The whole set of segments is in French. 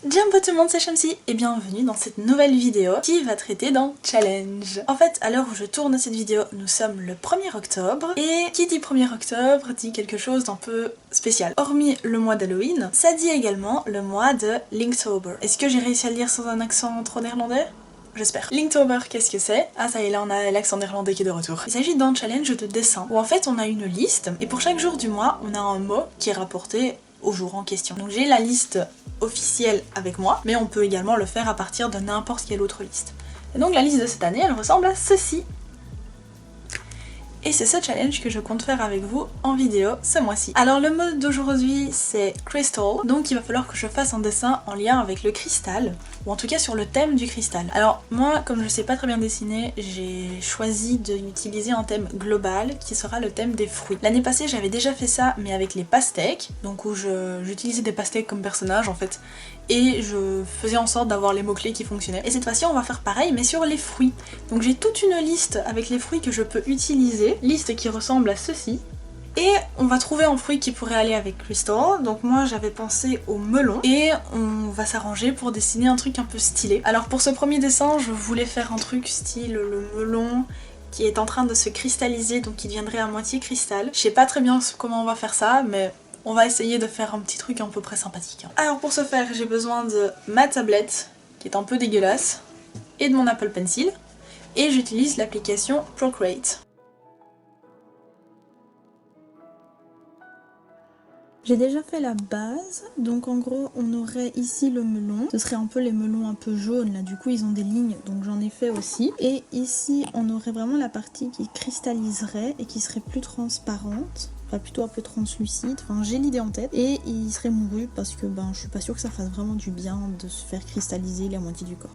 Jumbo tout le monde, c'est Shamsi et bienvenue dans cette nouvelle vidéo qui va traiter d'un challenge. En fait, à l'heure où je tourne cette vidéo, nous sommes le 1er octobre et qui dit 1er octobre dit quelque chose d'un peu spécial. Hormis le mois d'Halloween, ça dit également le mois de Linktober. Est-ce que j'ai réussi à le dire sans un accent trop néerlandais ? J'espère. Linktober, qu'est-ce que c'est? Ah ça y est, là on a l'accent néerlandais qui est de retour. Il s'agit d'un challenge de dessin où en fait on a une liste et pour chaque jour du mois, on a un mot qui est rapporté au jour en question. Donc j'ai la liste officielle avec moi, mais on peut également le faire à partir de n'importe quelle autre liste. Et donc la liste de cette année, elle ressemble à ceci. Et c'est ce challenge que je compte faire avec vous en vidéo ce mois-ci. Alors le mot d'aujourd'hui c'est Crystal, donc il va falloir que je fasse un dessin en lien avec le cristal, ou en tout cas sur le thème du cristal. Alors moi, comme je sais pas très bien dessiner, j'ai choisi d'utiliser un thème global qui sera le thème des fruits. L'année passée j'avais déjà fait ça mais avec les pastèques, donc où j'utilisais des pastèques comme personnage en fait, et je faisais en sorte d'avoir les mots-clés qui fonctionnaient. Et cette fois-ci on va faire pareil mais sur les fruits. Donc j'ai toute une liste avec les fruits que je peux utiliser, liste qui ressemble à ceci. Et on va trouver un fruit qui pourrait aller avec Crystal, donc moi j'avais pensé au melon, et on va s'arranger pour dessiner un truc un peu stylé. Alors pour ce premier dessin, je voulais faire un truc style le melon qui est en train de se cristalliser, donc qui deviendrait à moitié cristal. Je sais pas très bien comment on va faire ça, mais on va essayer de faire un petit truc à peu près sympathique. Alors pour ce faire, j'ai besoin de ma tablette, qui est un peu dégueulasse, et de mon Apple Pencil, et j'utilise l'application Procreate. J'ai déjà fait la base, donc en gros on aurait ici le melon, ce serait un peu les melons un peu jaunes là, du coup ils ont des lignes donc j'en ai fait aussi. Et ici on aurait vraiment la partie qui cristalliserait et qui serait plus transparente, enfin plutôt un peu translucide, enfin j'ai l'idée en tête. Et il serait mouru parce que je suis pas sûre que ça fasse vraiment du bien de se faire cristalliser la moitié du corps.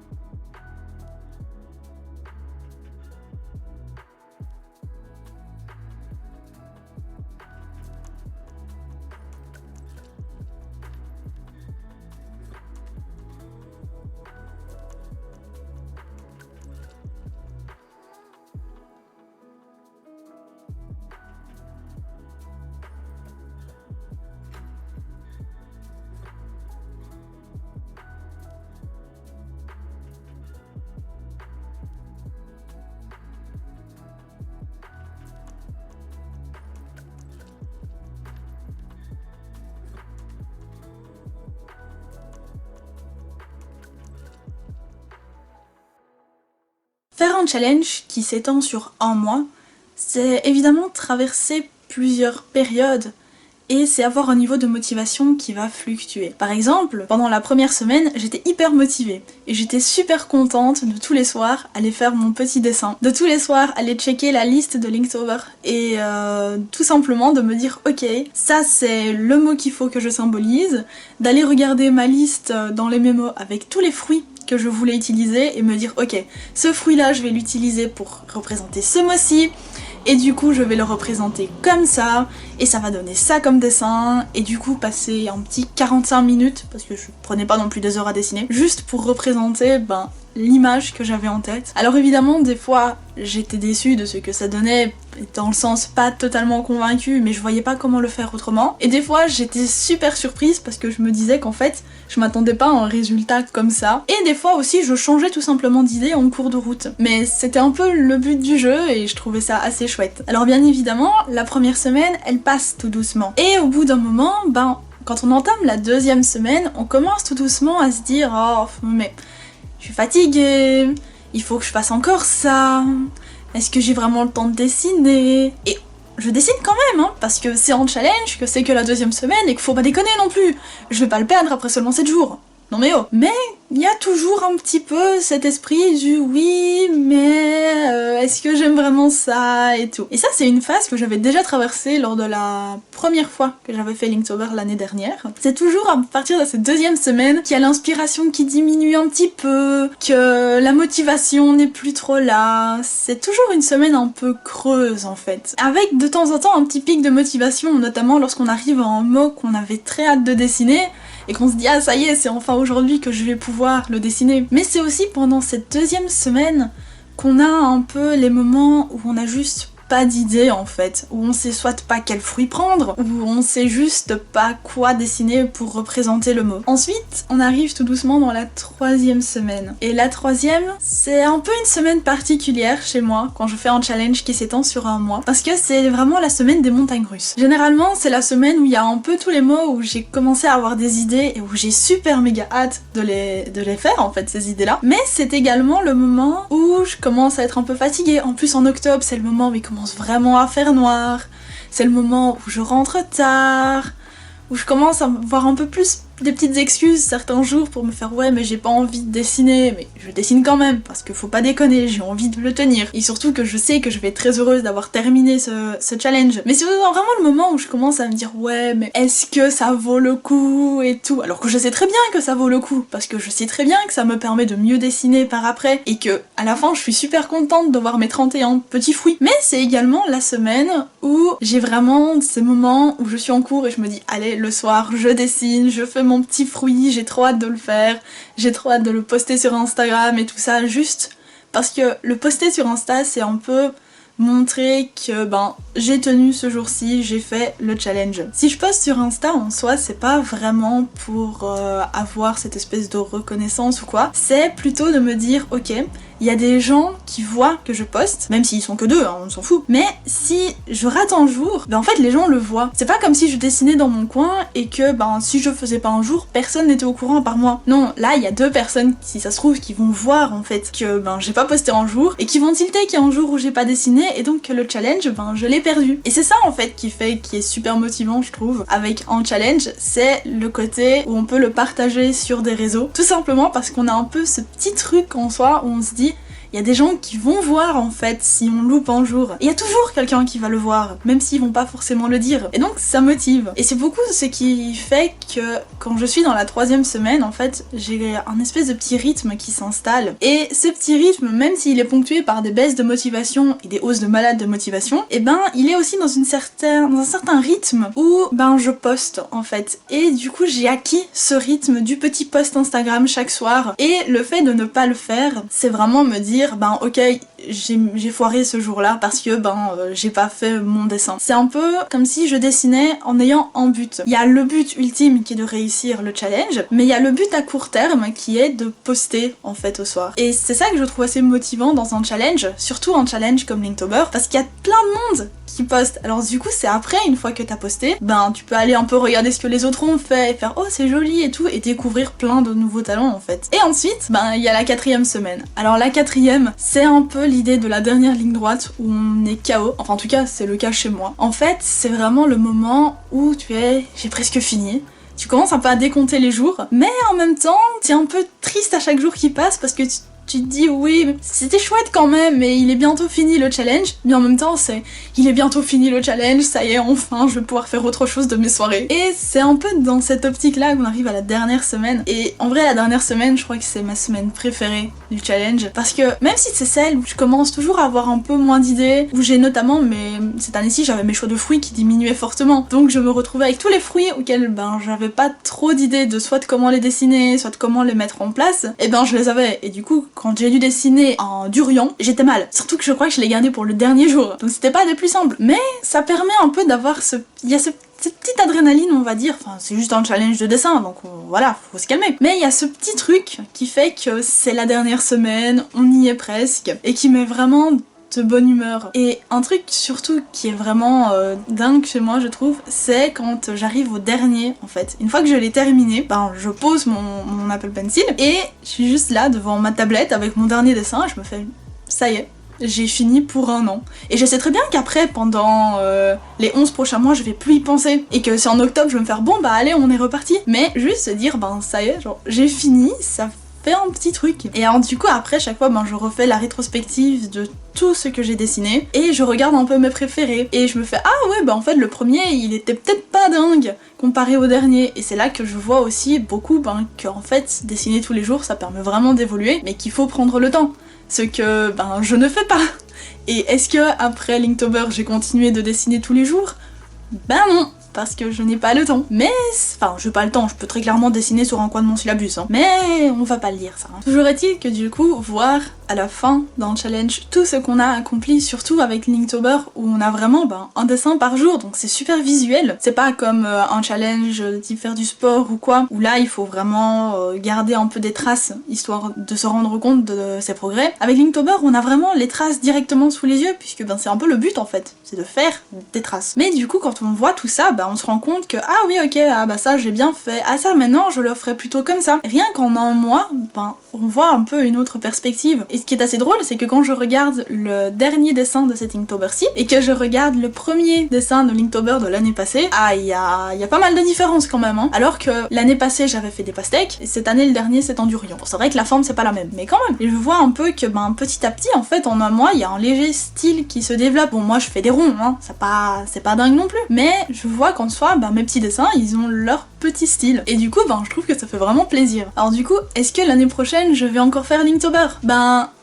Faire un challenge qui s'étend sur un mois, c'est évidemment traverser plusieurs périodes et c'est avoir un niveau de motivation qui va fluctuer. Par exemple, pendant la première semaine, j'étais hyper motivée et j'étais super contente de tous les soirs aller faire mon petit dessin, de tous les soirs aller checker la liste de Linktober et tout simplement de me dire ok, ça c'est le mot qu'il faut que je symbolise, d'aller regarder ma liste dans les mémos avec tous les fruits que je voulais utiliser et me dire ok, ce fruit là je vais l'utiliser pour représenter ce mois-ci et du coup je vais le représenter comme ça et ça va donner ça comme dessin et du coup passer un petit 45 minutes parce que je prenais pas non plus 2 heures à dessiner juste pour représenter l'image que j'avais en tête. Alors évidemment des fois j'étais déçue de ce que ça donnait, dans le sens pas totalement convaincue mais je voyais pas comment le faire autrement, et des fois j'étais super surprise parce que je me disais qu'en fait je m'attendais pas à un résultat comme ça, et des fois aussi je changeais tout simplement d'idée en cours de route, mais c'était un peu le but du jeu et je trouvais ça assez chouette. Alors bien évidemment la première semaine elle passe tout doucement et au bout d'un moment quand on entame la deuxième semaine on commence tout doucement à se dire oh mais je suis fatiguée, il faut que je fasse encore ça, est-ce que j'ai vraiment le temps de dessiner? Et je dessine quand même, parce que c'est un challenge, que c'est que la deuxième semaine et qu'il faut pas déconner non plus. Je vais pas le perdre après seulement 7 jours. Non mais oh. Mais il y a toujours un petit peu cet esprit du oui mais est-ce que j'aime vraiment ça et tout. Et ça c'est une phase que j'avais déjà traversée lors de la première fois que j'avais fait Linktober l'année dernière. C'est toujours à partir de cette deuxième semaine qu'il y a l'inspiration qui diminue un petit peu, que la motivation n'est plus trop là. C'est toujours une semaine un peu creuse en fait. Avec de temps en temps un petit pic de motivation, notamment lorsqu'on arrive à un mot qu'on avait très hâte de dessiner et qu'on se dit ah ça y est c'est enfin aujourd'hui que je vais pouvoir le dessiner. Mais c'est aussi pendant cette deuxième semaine qu'on a un peu les moments où on a juste pas d'idée en fait, où on sait soit pas quel fruit prendre, où on sait juste pas quoi dessiner pour représenter le mot. Ensuite, on arrive tout doucement dans la 3e semaine. Et la 3e, c'est un peu une semaine particulière chez moi, quand je fais un challenge qui s'étend sur un mois, parce que c'est vraiment la semaine des montagnes russes. Généralement, c'est la semaine où il y a un peu tous les mots, où j'ai commencé à avoir des idées, et où j'ai super méga hâte de les faire en fait, ces idées-là. Mais c'est également le moment où je commence à être un peu fatiguée. En plus, en octobre, c'est le moment où il commence vraiment à faire noir. C'est le moment où je rentre tard, où je commence à voir un peu plus des petites excuses certains jours pour me faire ouais mais j'ai pas envie de dessiner, mais je dessine quand même parce que faut pas déconner, j'ai envie de le tenir. Et surtout que je sais que je vais être très heureuse d'avoir terminé ce challenge. Mais c'est vraiment le moment où je commence à me dire ouais mais est-ce que ça vaut le coup et tout, alors que je sais très bien que ça vaut le coup, parce que je sais très bien que ça me permet de mieux dessiner par après et que à la fin je suis super contente de voir mes 31 petits fruits. Mais c'est également la semaine où j'ai vraiment ces moments où je suis en cours et je me dis allez le soir je dessine, je fais mon petit fruit, j'ai trop hâte de le faire, j'ai trop hâte de le poster sur Instagram et tout ça, juste parce que le poster sur Insta c'est un peu montrer que j'ai tenu ce jour-ci, j'ai fait le challenge. Si je poste sur Insta en soi, c'est pas vraiment pour avoir cette espèce de reconnaissance ou quoi, c'est plutôt de me dire ok, il y a des gens qui voient que je poste, même s'ils sont que 2, hein, on s'en fout. Mais si je rate un jour, en fait les gens le voient. C'est pas comme si je dessinais dans mon coin et que si je faisais pas un jour, personne n'était au courant à part moi. Non, là il y a 2 personnes, si ça se trouve, qui vont voir en fait que j'ai pas posté un jour et qui vont tilter qu'il y a un jour où j'ai pas dessiné et donc que le challenge, je l'ai perdu. Et c'est ça en fait qui est super motivant je trouve avec un challenge, c'est le côté où on peut le partager sur des réseaux. Tout simplement parce qu'on a un peu ce petit truc en soi où on se dit il y a des gens qui vont voir en fait si on loupe un jour. Et il y a toujours quelqu'un qui va le voir, même s'ils vont pas forcément le dire. Et donc ça motive. Et c'est beaucoup ce qui fait que quand je suis dans la 3e semaine, en fait, j'ai un espèce de petit rythme qui s'installe. Et ce petit rythme, même s'il est ponctué par des baisses de motivation et des hausses de malade de motivation, il est aussi dans un certain rythme où je poste en fait. Et du coup j'ai acquis ce rythme du petit post Instagram chaque soir. Et le fait de ne pas le faire, c'est vraiment me dire ok, j'ai foiré ce jour-là parce que j'ai pas fait mon dessin. C'est un peu comme si je dessinais en ayant un but. Il y a le but ultime qui est de réussir le challenge, mais il y a le but à court terme qui est de poster en fait au soir. Et c'est ça que je trouve assez motivant dans un challenge, surtout un challenge comme Linktober, parce qu'il y a plein de monde qui poste. Alors du coup c'est après, une fois que t'as posté, tu peux aller un peu regarder ce que les autres ont fait et faire oh c'est joli et tout, et découvrir plein de nouveaux talents en fait. Et ensuite il y a la 4e semaine. Alors la 4e, c'est un peu l'idée de la dernière ligne droite où on est KO, enfin en tout cas c'est le cas chez moi. En fait c'est vraiment le moment où j'ai presque fini. Tu commences un peu à décompter les jours, mais en même temps t'es un peu triste à chaque jour qui passe parce que tu te dis oui, c'était chouette quand même, mais il est bientôt fini le challenge. Mais en même temps, il est bientôt fini le challenge, ça y est, enfin, je vais pouvoir faire autre chose de mes soirées. Et c'est un peu dans cette optique-là qu'on arrive à la dernière semaine. Et en vrai, la dernière semaine, je crois que c'est ma semaine préférée du challenge. Parce que même si c'est celle où je commence toujours à avoir un peu moins d'idées, où j'ai notamment, mais cette année-ci, j'avais mes choix de fruits qui diminuaient fortement. Donc je me retrouvais avec tous les fruits auxquels j'avais pas trop d'idées de soit de comment les dessiner, soit de comment les mettre en place. Et je les avais. Et du coup, quand j'ai dû dessiner en durian, j'étais mal. Surtout que je crois que je l'ai gardé pour le dernier jour. Donc c'était pas des plus simples. Mais ça permet un peu d'avoir il y a cette petite adrénaline, on va dire. Enfin, c'est juste un challenge de dessin, donc voilà, faut se calmer. Mais il y a ce petit truc qui fait que c'est la dernière semaine, on y est presque, et qui met vraiment de bonne humeur. Et un truc surtout qui est vraiment dingue chez moi je trouve, c'est quand j'arrive au dernier en fait. Une fois que je l'ai terminé, je pose mon Apple Pencil et je suis juste là devant ma tablette avec mon dernier dessin et je me fais ça y est, j'ai fini pour un an. Et je sais très bien qu'après, pendant les 11 prochains mois, je vais plus y penser. Et que c'est en octobre, je vais me faire bon allez, on est reparti. Mais juste se dire ça y est, genre j'ai fini, ça fait un petit truc. Et alors du coup après chaque fois je refais la rétrospective de tout ce que j'ai dessiné et je regarde un peu mes préférés et je me fais ah ouais en fait le premier il était peut-être pas dingue comparé au dernier. Et c'est là que je vois aussi beaucoup qu'en fait dessiner tous les jours ça permet vraiment d'évoluer, mais qu'il faut prendre le temps, ce que je ne fais pas. Et est-ce que après Linktober j'ai continué de dessiner tous les jours? Non, parce que je n'ai pas le temps. Mais, enfin, j'ai pas le temps, je peux très clairement dessiner sur un coin de mon syllabus, hein. Mais on va pas le dire ça. Hein. Toujours est-il que du coup, voir à la fin d'un challenge tout ce qu'on a accompli, surtout avec Linktober où on a vraiment un dessin par jour, donc c'est super visuel. C'est pas comme un challenge type faire du sport ou quoi, où là il faut vraiment garder un peu des traces, histoire de se rendre compte de ses progrès. Avec Linktober, on a vraiment les traces directement sous les yeux, puisque c'est un peu le but en fait, c'est de faire des traces. Mais du coup, quand on voit tout ça, on se rend compte que ah oui ok, ça j'ai bien fait, ah ça maintenant je le ferai plutôt comme ça. Rien qu'en un mois, on voit un peu une autre perspective. Et ce qui est assez drôle, c'est que quand je regarde le dernier dessin de cet Inktober-ci, et que je regarde le premier dessin de Linktober de l'année passée, il y a pas mal de différences quand même, hein. Alors que l'année passée j'avais fait des pastèques, et cette année le dernier c'est Endurion. Bon, c'est vrai que la forme c'est pas la même, mais quand même. Et je vois un peu que petit à petit, en fait, en un mois, il y a un léger style qui se développe. Bon, moi je fais des ronds, hein, c'est pas dingue non plus, mais je vois qu'en soi, mes petits dessins, ils ont leur petit style. Et du coup, je trouve que ça fait vraiment plaisir. Alors du coup, est-ce que l'année prochaine, je vais encore faire Linktober?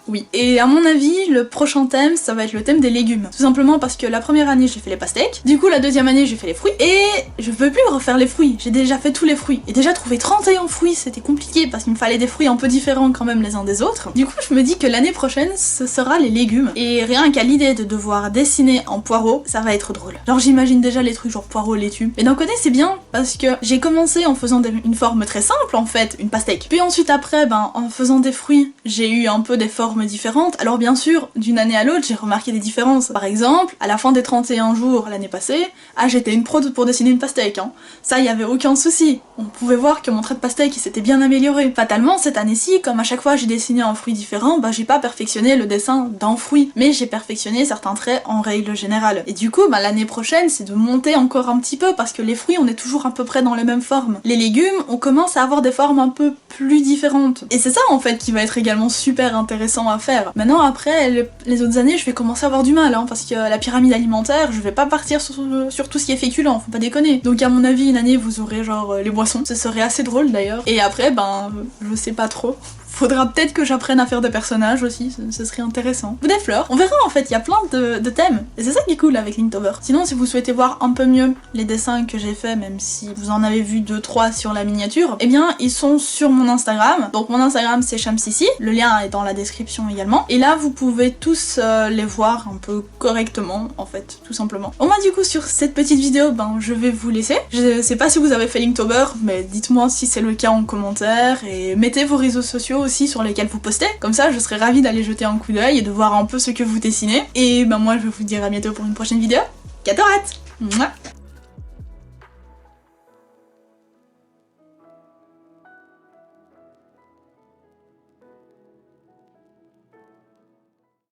Oui. Et à mon avis, le prochain thème, ça va être le thème des légumes. Tout simplement parce que la première année, j'ai fait les pastèques. Du coup, la deuxième année, j'ai fait les fruits. Et je veux plus refaire les fruits. J'ai déjà fait tous les fruits. Et déjà, trouver 31 fruits, c'était compliqué parce qu'il me fallait des fruits un peu différents quand même les uns des autres. Du coup, je me dis que l'année prochaine, ce sera les légumes. Et rien qu'à l'idée de devoir dessiner en poireaux, ça va être drôle. Genre, j'imagine déjà les trucs genre poireaux, laitue. Mais d'un côté, c'est bien parce que j'ai commencé en faisant une forme très simple, en fait, une pastèque. Puis ensuite, après, en faisant des fruits, j'ai eu un peu des formes différentes. Alors bien sûr, d'une année à l'autre, j'ai remarqué des différences. Par exemple, à la fin des 31 jours l'année passée, j'étais une pro pour dessiner une pastèque, hein. Ça, y avait aucun souci. On pouvait voir que mon trait de pastèque, il s'était bien amélioré. Fatalement, cette année-ci, comme à chaque fois j'ai dessiné un fruit différent, j'ai pas perfectionné le dessin d'un fruit, mais j'ai perfectionné certains traits en règle générale. Et du coup, l'année prochaine, c'est de monter encore un petit peu, parce que les fruits, on est toujours à peu près dans les mêmes formes. Les légumes, on commence à avoir des formes un peu plus différentes. Et c'est ça, en fait, qui va être également super intéressant à faire. Maintenant, après, les autres années, je vais commencer à avoir du mal, hein, parce que la pyramide alimentaire, je vais pas partir sur tout ce qui est féculent, faut pas déconner. Donc à mon avis, une année, vous aurez genre les boissons. Ce serait assez drôle d'ailleurs. Et après, je sais pas trop. Faudra peut-être que j'apprenne à faire des personnages aussi, ce serait intéressant. Ou des fleurs, on verra en fait, il y a plein de thèmes. Et c'est ça qui est cool avec Linktober. Sinon, si vous souhaitez voir un peu mieux les dessins que j'ai faits, même si vous en avez vu 2-3 sur la miniature, eh bien, ils sont sur mon Instagram. Donc mon Instagram, c'est Shamsissi, le lien est dans la description également. Et là, vous pouvez tous les voir un peu correctement, en fait, tout simplement. Bon, du coup, sur cette petite vidéo, je vais vous laisser. Je sais pas si vous avez fait Linktober, mais dites-moi si c'est le cas en commentaire, et mettez vos réseaux sociaux aussi sur lesquels vous postez, comme ça je serais ravie d'aller jeter un coup d'œil et de voir un peu ce que vous dessinez. Et moi je vais vous dire à bientôt pour une prochaine vidéo. Katorat! Mouah.